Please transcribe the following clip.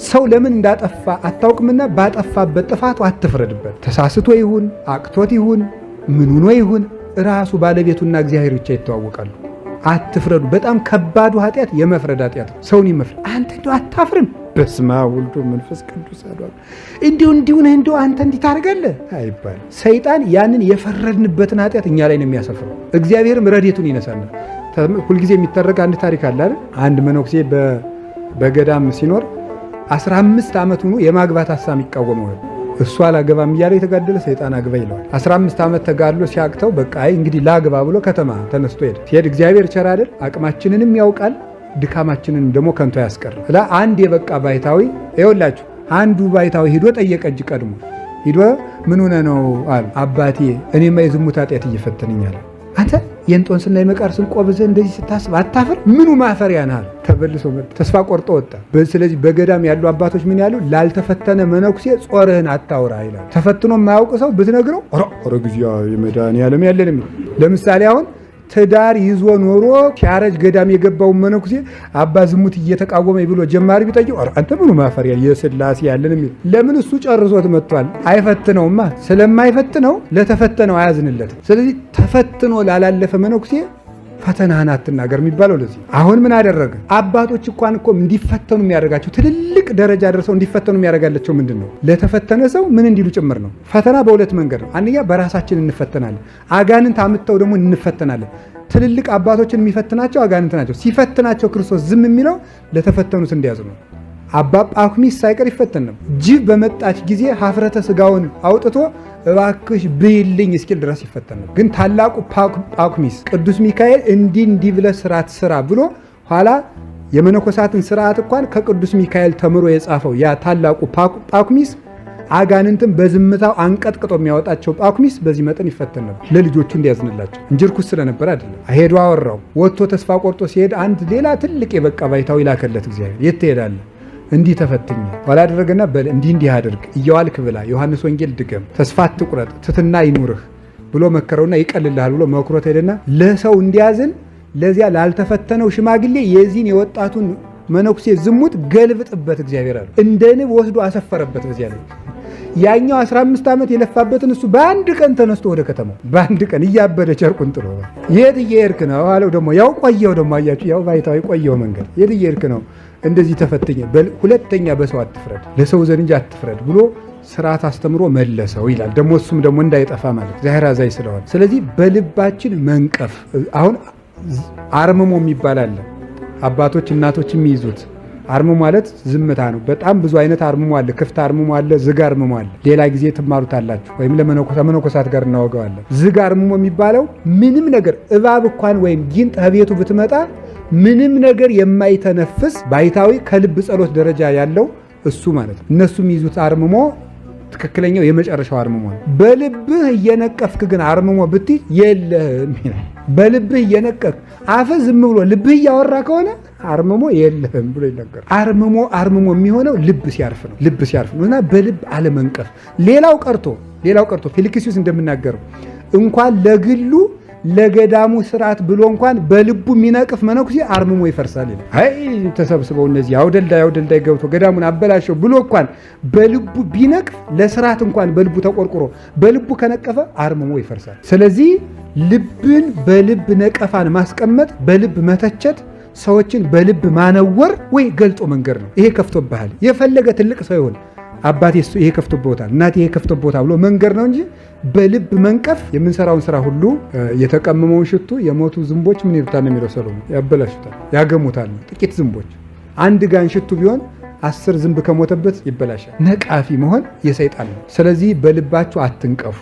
ሰው ለምን እንዳጠፋ አታውቅምና ባጠፋበት ጥፋቱ አትፍረድበት። ተሳስቶ ይሁን አቅቶት ይሁን ምን ሆኖ ይሁን ራሱ ባለቤቱና እግዚአብሔር ብቻ ይተዋወቃሉ። አትፍረዱ። በጣም ከባዱ ኃጢአት የመፍረድ ኃጢአት። ሰውን ይመፍረድ። አንተ እንደው አታፍርም? በስመ አብ ወወልድ ወመንፈስ ቅዱስ አሐዱ እንዲሁ ነህ እንደው አንተ እንዲህ ታደርጋለህ አይባል። ሰይጣን ያንን የፈረድንበትን ኃጢአት እኛ ላይ ነው የሚያሰፍረው። እግዚአብሔርም ረድኤቱን ይነሳናል። ሁልጊዜ የሚተረክ አንድ ታሪክ አለ አይደል? አንድ መነኩሴ በገዳም ሲኖር 15 ዓመት ሆኖ የማግባት ሐሳብ ይቃወመው ነበር። እሱ አላገባም እያለ የተጋደለ ሰይጣን አግባ ይለዋል። 15 ዓመት ተጋድሎ ሲያቅተው በቃ እንግዲህ ላግባ ብሎ ከተማ ተነስቶ ሄደ። ሲሄድ እግዚአብሔር ቸር አይደል? አቅማችንንም ያውቃል ድካማችንን ደግሞ ከንቶ ያስቀር። አንድ የበቃ ባይታዊ ይኸውላችሁ፣ አንዱ ባይታዊ ሂዶ ጠየቀ። እጅ ቀድሞ ሂዶ ምን ሆነ ነው አለ። አባቴ እኔማ የዝሙት ኃጢአት እየፈተነኛል። አንተ የእንጦንስና የመቃርስን ቆብዘህ እንደዚህ ስታስብ አታፍር? ምኑ ማፈሪያ ነህ? ተበልሶ ተስፋ ቆርጦ ወጣ። ስለዚህ በገዳም ያሉ አባቶች ምን ያሉ? ላልተፈተነ መነኩሴ ጾርህን አታውራ ይላል። ተፈትኖ የማያውቅ ሰው ብትነግረው ኦሮ ጊዜያ የመድኃኒዓለም ያለን። ለምሳሌ አሁን ትዳር ይዞ ኖሮ ሲያረጅ ገዳም የገባውን መነኩሴ አባ ዝሙት እየተቃወመ ብሎ ጀማሪ ቢጠይቅ አንተ ምኑ ማፈሪያ የሥላሴ ያለን የሚል ለምን? እሱ ጨርሶት መጥቷል። አይፈትነውማ። ስለማይፈትነው ለተፈተነው አያዝንለትም። ስለዚህ ተፈትኖ ላላለፈ መነኩሴ ፈተናህን አትናገር የሚባለው ለዚህ። አሁን ምን አደረገ? አባቶች እንኳን እኮ እንዲፈተኑ የሚያደርጋቸው ትልልቅ ደረጃ ደርሰው እንዲፈተኑ የሚያደርጋላቸው ምንድን ነው? ለተፈተነ ሰው ምን እንዲሉ ጭምር ነው። ፈተና በሁለት መንገድ ነው። አንደኛ በራሳችን እንፈተናለን። አጋንንት አምጥተው ደግሞ እንፈተናለን። ትልልቅ አባቶችን የሚፈትናቸው አጋንንት ናቸው። ሲፈትናቸው ክርስቶስ ዝም የሚለው ለተፈተኑት እንዲያዙ ነው። አባ ጳኩሚስ ሳይቀር ይፈተን ነበር። ጅብ በመጣች ጊዜ ሀፍረተ ስጋውን አውጥቶ እባክሽ ብይልኝ እስኪል ድረስ ይፈተን ነበር። ግን ታላቁ ጳኩሚስ ቅዱስ ሚካኤል እንዲህ ብለህ ስርዓት ስራ ብሎ ኋላ የመነኮሳትን ስርዓት እንኳን ከቅዱስ ሚካኤል ተምሮ የጻፈው ያ ታላቁ ጳኩሚስ አጋንንትን በዝምታው አንቀጥቅጦ የሚያወጣቸው ጳኩሚስ በዚህ መጠን ይፈተን ነበር። ለልጆቹ እንዲያዝንላቸው እንጂ ርኩስ ስለነበር አይደለም። ሄዶ አወራው። ወጥቶ ተስፋ ቆርጦ ሲሄድ አንድ ሌላ ትልቅ የበቃ ባይታዊ ላከለት እግዚአብሔር። የት ትሄዳለህ? እንዲህ ተፈትኝ ባላደረገና በል እንዲህ አድርግ፣ እየዋልክ ብላ፣ ዮሐንስ ወንጌል ድገም፣ ተስፋ አትቁረጥ፣ ትትና ይኑርህ ብሎ መከረውና ይቀልልሃል ብሎ መክሮት ሄደና ለሰው እንዲያዝን ለዚያ ላልተፈተነው ሽማግሌ የዚህን የወጣቱን መነኩሴ ዝሙት ገልብጥበት እግዚአብሔር አለ። እንደ ንብ ወስዶ አሰፈረበት። በዚያ ላይ ያኛው 15 ዓመት የለፋበትን እሱ በአንድ ቀን ተነስቶ ወደ ከተማው በአንድ ቀን እያበደ ጨርቁን ጥሎ የት እየሄድክ ነው አለው። ደግሞ ያው ቆየው ደግሞ አያችሁ፣ ያው ባይታዊ ቆየው መንገድ። የት እየሄድክ ነው? እንደዚህ ተፈትኘ ሁለተኛ በሰው አትፍረድ፣ ለሰው ዘንድ እንጂ አትፍረድ ብሎ ስርዓት አስተምሮ መለሰው ይላል። ደግሞ እሱም ደግሞ እንዳይጠፋ ማለት እግዚአብሔር አዛኝ ስለሆነ፣ ስለዚህ በልባችን መንቀፍ። አሁን አርምሞ የሚባል አለ። አባቶች እናቶች የሚይዙት አርምሞ ማለት ዝምታ ነው። በጣም ብዙ አይነት አርምሞ አለ። ክፍት አርምሞ አለ፣ ዝግ አርምሞ አለ። ሌላ ጊዜ ትማሩታላችሁ፣ ወይም ለመነኮሳት ጋር እናወጋዋለን። ዝግ አርምሞ የሚባለው ምንም ነገር እባብ እንኳን ወይም ጊንጥ ከቤቱ ብትመጣ ምንም ነገር የማይተነፍስ ባይታዊ ከልብ ጸሎት ደረጃ ያለው እሱ ማለት ነው። እነሱ የሚይዙት አርምሞ ትክክለኛው የመጨረሻው አርምሞ ነው። በልብህ እየነቀፍክ ግን አርምሞ ብትይ የለህም ይላል። በልብህ እየነቀፍክ አፍህ ዝም ብሎ ልብህ እያወራ ከሆነ አርምሞ የለህም ብሎ ይነገራል። አርምሞ የሚሆነው ልብ ሲያርፍ ነው። ልብ ሲያርፍ ነው እና በልብ አለመንቀፍ። ሌላው ቀርቶ ፊልክስዩስ እንደምናገረው እንኳን ለግሉ ለገዳሙ ስርዓት ብሎ እንኳን በልቡ የሚነቅፍ መነኩሴ አርምሞ ይፈርሳል ይላል። አይ ተሰብስበው እነዚህ አውደልዳይ ገብቶ ገዳሙን አበላሸው ብሎ እንኳን በልቡ ቢነቅፍ ለስርዓት እንኳን በልቡ ተቆርቁሮ በልቡ ከነቀፈ አርምሞ ይፈርሳል። ስለዚህ ልብን በልብ ነቀፋን ማስቀመጥ፣ በልብ መተቸት፣ ሰዎችን በልብ ማነወር ወይ ገልጦ መንገር ነው። ይሄ ከፍቶብሃል። የፈለገ ትልቅ ሰው ይሆን አባቴ ይሄ ከፍቶብዎታል፣ እናቴ ይሄ ከፍቶብዎታል ብሎ መንገር ነው እንጂ በልብ መንቀፍ የምንሰራውን ስራ ሁሉ የተቀመመውን ሽቱ የሞቱ ዝንቦች ምን ይሉታል ነው የሚለው ሰሎሞን፣ ያበላሹታል፣ ያገሙታል። ጥቂት ዝንቦች አንድ ጋን ሽቱ ቢሆን 10 ዝንብ ከሞተበት ይበላሻል። ነቃፊ መሆን የሰይጣን ነው። ስለዚህ በልባችሁ አትንቀፉ።